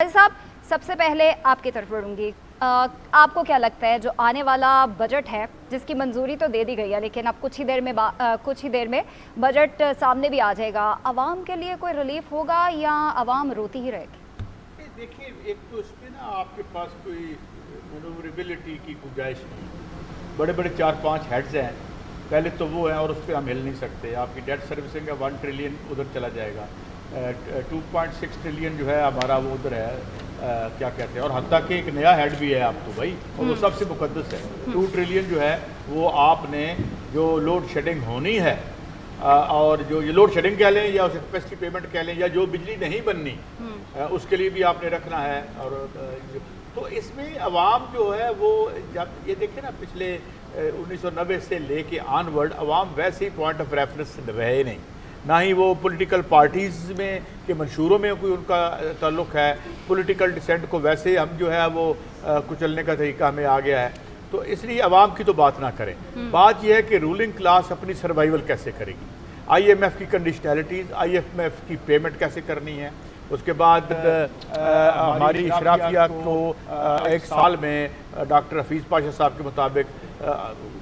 साहब, सबसे पहले आपकी तरफ बढ़ूंगी। आपको क्या लगता है जो आने वाला बजट है, जिसकी मंजूरी तो दे दी गई है, लेकिन अब कुछ ही देर में बजट सामने भी आ जाएगा, आवाम के लिए कोई रिलीफ होगा या आवाम रोती ही रहेगी? देखिए, एक तो इसमें ना आपके पास कोई मैनूवरेबिलिटी की गुंजाइश नहीं। बड़े बड़े 4-5 हेड्स हैं, पहले तो वो हैं और उस पर हम हिल नहीं सकते। आपकी डेट सर्विसिंग का 1 ट्रिलियन उधर चला जाएगा, 2.6 ट्रिलियन जो है हमारा वो उधर है, क्या कहते हैं, और हत्ता कि एक नया हेड भी है आप तो भाई, और वो सबसे मुकद्दस है। 2 ट्रिलियन जो है वो आपने जो लोड शेडिंग होनी है, और जो ये लोड शेडिंग कह लें या उसे कैपेसिटी पेमेंट कह लें या जो बिजली नहीं बननी, उसके लिए भी आपने रखना है। और तो इसमें अवाम जो है वो, जब ये देखें ना, पिछले 1990 से लेके ऑनवर्ड अवाम वैसे ही पॉइंट ऑफ रेफरेंस रहे नहीं, ना ही वो पॉलिटिकल पार्टीज़ में के मंशूरों में कोई उनका ताल्लुक़ है। पॉलिटिकल डिसेंट को वैसे हम जो है वो कुचलने का तरीका हमें आ गया है। तो इसलिए आवाम की तो बात ना करें। बात यह है कि रूलिंग क्लास अपनी सर्वाइवल कैसे करेगी, IMF की कंडीशनलिटीज़, IMF की पेमेंट कैसे करनी है, उसके बाद हमारी इशराफिया को एक साल में डॉक्टर हफीज़ पाशा साहब के मुताबिक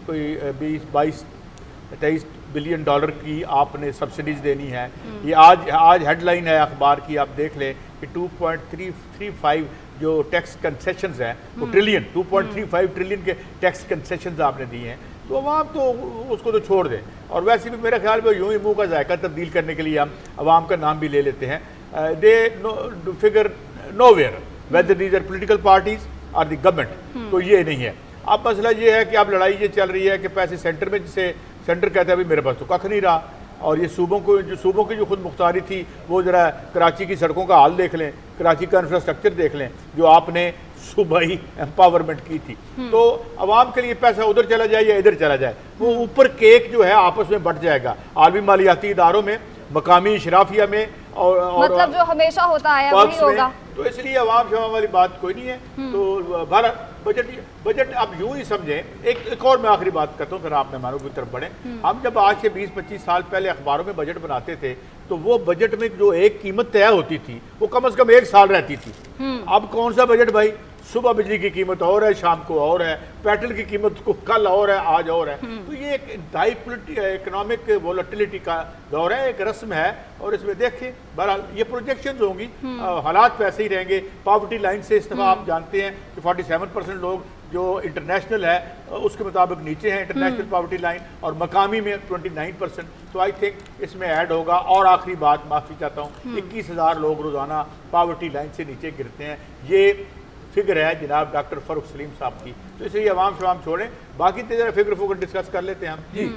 कोई 20-22-23 बिलियन डॉलर की आपने सब्सिडीज़ देनी है। ये आज हेडलाइन है अखबार की, आप देख लें कि 2.335 जो टैक्स कंसेशंस हैं वो ट्रिलियन, 2.35 ट्रिलियन के टैक्स कंसेशंस आपने दिए हैं। तो अवाम तो उसको तो छोड़ दें। और वैसे भी मेरे ख्याल में यूँ ही मुँह का जायका तब्दील करने के लिए हम अवाम का नाम भी ले लेते हैं। They figure nowhere whether these are political parties और द गवर्नमेंट। तो ये नहीं है। अब मसला ये है कि अब लड़ाई ये चल रही है कि पैसे सेंटर में, जिसे सेंटर कहता है भाई मेरे पास तो कख नहीं रहा, और ये सूबों की जो खुद मुख्तारी थी वो ज़रा कराची की सड़कों का हाल देख लें, कराची का इंफ्रास्ट्रक्चर देख लें जो आपने सुबह ही एम्पावरमेंट की थी। तो आवाम के लिए पैसा उधर चला जाए या इधर चला जाए, वो ऊपर केक जो है आपस में बट जाएगा, आलमी मालियाती इदारों में, मकामी इशराफिया में, और मतलब जो हमेशा होता है वही होगा। तो इसलिए अवाम शवाम वाली बात कोई नहीं है। तो भारत बजट आप यूं ही समझें। एक और मैं आखिरी बात करता हूँ, फिर आप मेहमानों की तरफ बढ़ें। हम जब आज से 20-25 साल पहले अखबारों में बजट बनाते थे तो वो बजट में जो एक कीमत तय होती थी वो कम से कम 1 साल रहती थी। अब कौन सा बजट भाई, सुबह बिजली की कीमत और है, शाम को और है, पेट्रोल की कीमत को कल और है, आज और है। तो ये एक इंतहाई इकोनॉमिक वोलेटिलिटी का दौर है, एक रस्म है। और इसमें देखिए बहरहाल ये प्रोजेक्शंस होंगी, हालात वैसे ही रहेंगे। पॉवर्टी लाइन से इस दफ़ा आप जानते हैं कि 47% लोग जो इंटरनेशनल है उसके मुताबिक नीचे हैं, इंटरनेशनल पॉवर्टी लाइन, और मकामी में 29%। तो आई थिंक इसमें ऐड होगा। और आखिरी बात, माफ़ी चाहता हूँ, 21,000 लोग रोज़ाना पॉवर्टी लाइन से नीचे गिरते हैं। ये फिगर है जनाब डॉक्टर फ़ारूक सलीम साहब की। तो इसलिए अवाम शवाम छोड़ें, बाकी तेज़ फिक्र फोकर डिस्कस कर लेते हैं हम। जी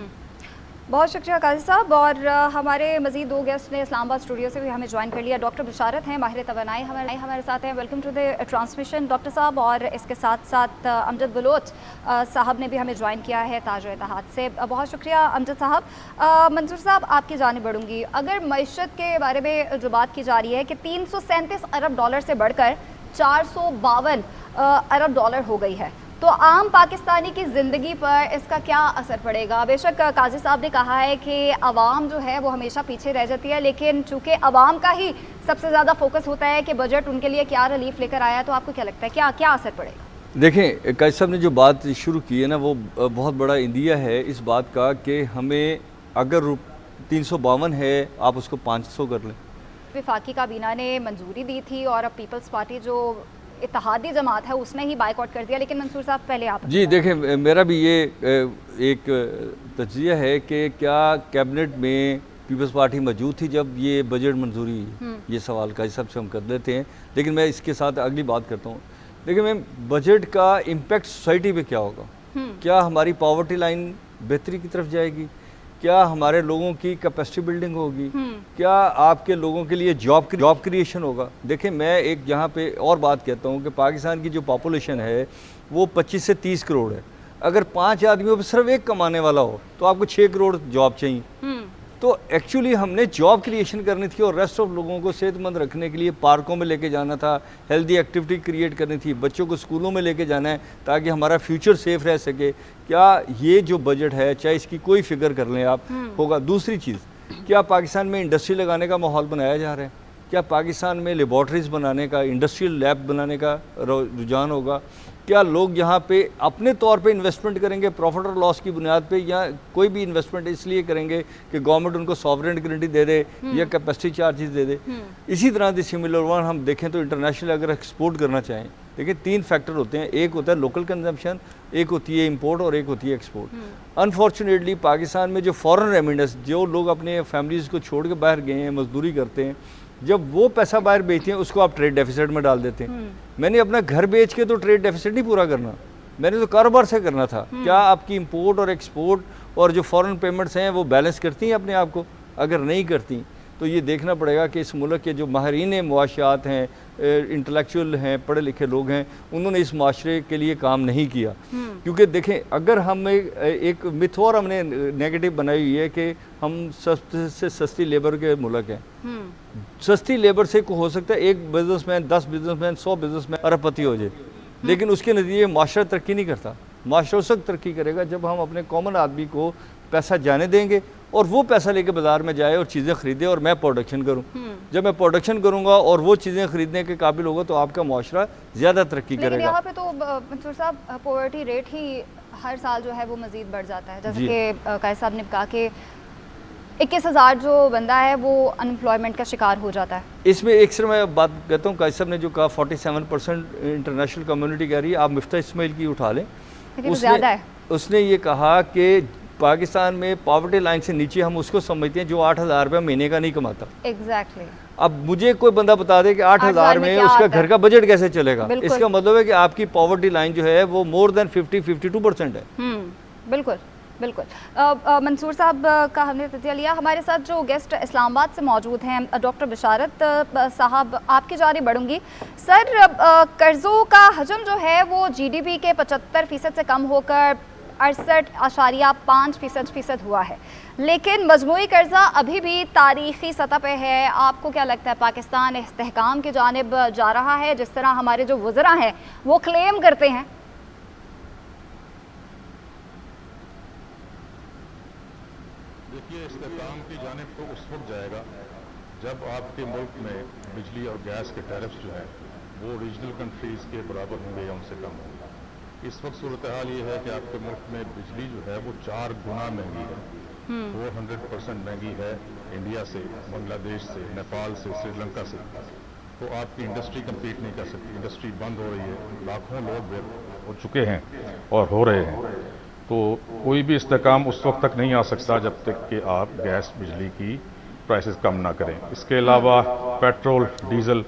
बहुत शुक्रिया काजी साहब। और हमारे मज़ीद 2 गेस्ट ने इस्लामाबाद स्टूडियो से भी हमें ज्वाइन कर लिया। डॉक्टर बिशारत हैं, माहिर तवानाई हमारे साथ हैं। Welcome to the transmission doctor साहब। और इसके साथ साथ अमजद बलोच साहब ने भी हमें ज्वाइन किया है ताज-ए-इत्तेहाद से। बहुत शुक्रिया अमजद साहब। मंसूर साहब, आपकी जानिब बढ़ूँगी। अगर मईशत के बारे में जो बात की जा रही है कि 337 अरब डॉलर से बढ़कर 452 अरब डॉलर हो गई है, तो आम पाकिस्तानी की ज़िंदगी पर इसका क्या असर पड़ेगा? बेशक काजी साहब ने कहा है कि आवाम जो है वो हमेशा पीछे रह जाती है, लेकिन चूँकि आवाम का ही सबसे ज़्यादा फोकस होता है कि बजट उनके लिए क्या रिलीफ लेकर आया, तो आपको क्या लगता है क्या क्या असर पड़ेगा? देखें, काजी साहब ने जो बात शुरू की है ना, वो बहुत बड़ा इंदिया है इस बात का कि हमें अगर 352 है आप उसको 500 कर लें। वफाकी काबीना ने मंजूरी दी थी और अब पीपल्स पार्टी जो इत्तेहादी जमात है उसने ही बाइकआउट कर दिया। लेकिन मंसूर साहब पहले आप जी देखें, मेरा भी ये एक तज्जिया है कि क्या कैबिनेट में पीपल्स पार्टी मौजूद थी जब ये बजट मंजूरी, ये सवाल का सब से हम कर देते हैं। लेकिन मैं इसके साथ अगली बात करता हूँ। देखिए, मैं बजट का इम्पैक्ट सोसाइटी पे क्या होगा, क्या हमारी पॉवर्टी लाइन बेहतरी की तरफ जाएगी, क्या हमारे लोगों की कैपेसिटी बिल्डिंग होगी, क्या आपके लोगों के लिए जॉब क्रिएशन होगा। देखिए, मैं एक यहाँ पे और बात कहता हूँ कि पाकिस्तान की जो पॉपुलेशन है वो 25 से 30 करोड़ है। अगर 5 आदमियों पर सिर्फ एक कमाने वाला हो तो आपको 6 करोड़ जॉब चाहिए। तो एक्चुअली हमने जॉब क्रिएशन करनी थी और रेस्ट ऑफ लोगों को सेहतमंद रखने के लिए पार्कों में लेके जाना था, हेल्दी एक्टिविटी क्रिएट करनी थी, बच्चों को स्कूलों में लेके जाना है ताकि हमारा फ्यूचर सेफ रह सके। क्या ये जो बजट है, चाहे इसकी कोई फिगर कर लें आप, होगा? दूसरी चीज़, क्या पाकिस्तान में इंडस्ट्री लगाने का माहौल बनाया जा रहा है? क्या पाकिस्तान में लेबॉर्ट्रीज़ बनाने का, इंडस्ट्रियल लैब बनाने का रुझान होगा? क्या लोग यहाँ पे अपने तौर पे इन्वेस्टमेंट करेंगे प्रॉफिट और लॉस की बुनियाद पे, या कोई भी इन्वेस्टमेंट इसलिए करेंगे कि गवर्नमेंट उनको सॉवरेन गारंटी दे दे या कैपेसिटी चार्जेस दे दे? इसी तरह से सिमिलर वन हम देखें तो इंटरनेशनल अगर एक्सपोर्ट करना चाहें, देखिए 3 फैक्टर होते हैं, एक होता है लोकल कंजम्पशन, एक होती है इंपोर्ट और एक होती है एक्सपोर्ट। अनफॉर्चुनेटली पाकिस्तान में जो फॉरेन रेमिटेंस, जो लोग अपने फैमिलीज़ को छोड़ के बाहर गए हैं, मजदूरी करते हैं, जब वो पैसा बाहर बेचते हैं उसको आप ट्रेड डेफिसिट में डाल देते हैं। मैंने अपना घर बेच के तो ट्रेड डेफिसिट नहीं पूरा करना, मैंने तो कारोबार से करना था। क्या आपकी इंपोर्ट और एक्सपोर्ट और जो फॉरेन पेमेंट्स हैं वो बैलेंस करती हैं अपने आप को? अगर नहीं करती तो ये देखना पड़ेगा कि इस मुल्क के जो माहिरीन मुआशियात हैं, इंटेलेक्चुअल हैं, पढ़े लिखे लोग हैं, उन्होंने इस माशरे के लिए काम नहीं किया। क्योंकि देखें, अगर हम एक मिथ और हमने नेगेटिव बनाई हुई है कि हम सस्ते से सस्ती लेबर के मुल्क हैं। सस्ती लेबर से हो सकता है एक बिजनेसमैन, 10 बिजनेसमैन, 100 बिजनेसमैन अरबपति हो जाए, लेकिन उसके नतीजे माशरा तरक्की नहीं करता। माशरा उस वक्त तरक्की करेगा जब हम अपने कॉमन आदमी को पैसा जाने देंगे और वो पैसा लेके बाजार में जाए और चीज़ें खरीदे और मैं प्रोडक्शन करूं। जब मैं प्रोडक्शन करूंगा और वो चीज़ें खरीदने के काबिल होगा तो आपका मुआशरा ज़्यादा तरक्की करेगा। यहाँ पे तो मंसूर साहब पॉवर्टी रेट ही हर साल जो है वो मज़ीद बढ़ जाता है, जैसे कि कायद साहब ने कहा कि 21,000 जो बंदा है वो अनएम्प्लॉयमेंट का शिकार हो जाता है। इसमें एक सिर्फ मैं बात कहता हूँ, कायद साहब ने जो कहा 47% इंटरनेशनल कम्युनिटी कह रही है, आप मिफ्ता इस्माइल की उठा लें, उसने ये कहा कि पाकिस्तान में पॉवर्टी लाइन से नीचे हम उसको समझते हैं जो 8,000 रुपये महीने का नहीं कमाता। एग्जैक्टली। अब मुझे कोई बंदा बता दे कि 8,000 में उसका घर का बजट कैसे चलेगा? इसका मतलब है कि आपकी पॉवर्टी लाइन जो है वो मोर देन 52% है। बिल्कुल बिल्कुल। मंसूर साहब का हमने तजिया लिया। हमारे साथ जो गेस्ट इस्लामाबाद से मौजूद हैं डॉक्टर बिशारत साहब, आपकी जारी बढ़ूंगी। सर, कर्ज़ों का हजम जो है वो GDP के 75% से कम होकर 68.5% हुआ है, लेकिन मजमूई कर्जा अभी भी तारीखी सतह पे है। आपको क्या लगता है पाकिस्तान इस्तेहकाम की जानिब जा रहा है जिस तरह हमारे जो वज़रा हैं वो क्लेम करते हैं? देखिए, इस्तेहकाम की जानिब तो उस वक्त जाएगा जब आपके मुल्क में बिजली और गैस के टैरिफ्स जो हैं वो रीजनल कंट्रीज़ के बराबर होंगे या उनसे कम होंगे। इस वक्त सूरत हाल ये है कि आपके मुल्क में बिजली जो है वो 4 गुना महंगी है, 400% महंगी है इंडिया से, बांग्लादेश से, नेपाल से, श्रीलंका से। तो आपकी इंडस्ट्री कम्पीट नहीं कर सकती, इंडस्ट्री बंद हो रही है, लाखों लोग बेरोजगार हो चुके हैं और हो रहे हैं। तो कोई भी इस्तेहकाम उस वक्त तक नहीं आ सकता जब तक कि आप गैस बिजली की प्राइसेस कम ना करें। इसके अलावा पेट्रोल, डीजल,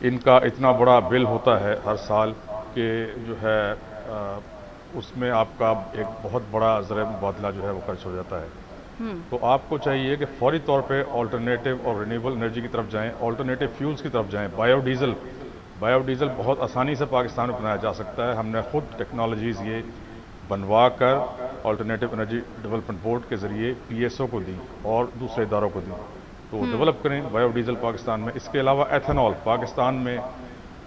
इनका इतना बड़ा बिल होता है हर साल कि जो है उसमें आपका एक बहुत बड़ा ज़र मुबादला जो है वो खर्च हो जाता है। तो आपको चाहिए कि फौरी तौर पे ऑल्टरनेटिव और रिन्यूएबल एनर्जी की तरफ जाएं, ऑल्टरनेटिव फ्यूल्स की तरफ जाएं। बायोडीज़ल बहुत आसानी से पाकिस्तान में बनाया जा सकता है। हमने खुद टेक्नोलॉजीज़ ये बनवा कर ऑल्टरनेटिव एनर्जी डेवलपमेंट बोर्ड के ज़रिए PSO को दी और दूसरे इदारों को दी, तो डेवलप करें बायोडीज़ल पाकिस्तान में। इसके अलावा एथेनॉल पाकिस्तान में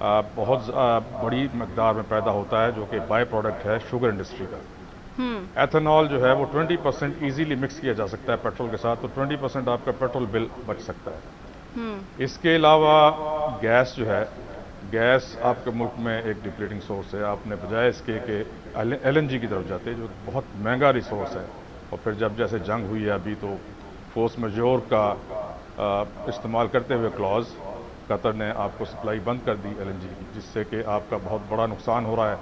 बहुत बड़ी मकदार में पैदा होता है जो कि बाय प्रोडक्ट है शुगर इंडस्ट्री का। एथेनॉल जो है वो 20% ईजीली मिक्स किया जा सकता है पेट्रोल के साथ, तो 20% आपका पेट्रोल बिल बच सकता है। इसके अलावा गैस जो है, गैस आपके मुल्क में एक डिप्लीटिंग सोर्स है। आपने बजाय इसके कि LNG की तरफ जाते जो बहुत महंगा रिसोर्स है, और फिर जब जैसे जंग हुई है अभी तो फोर्स मेजोर का इस्तेमाल करते हुए क्लॉज कतर ने आपको सप्लाई बंद कर दी LNG की, जिससे कि आपका बहुत बड़ा नुकसान हो रहा है।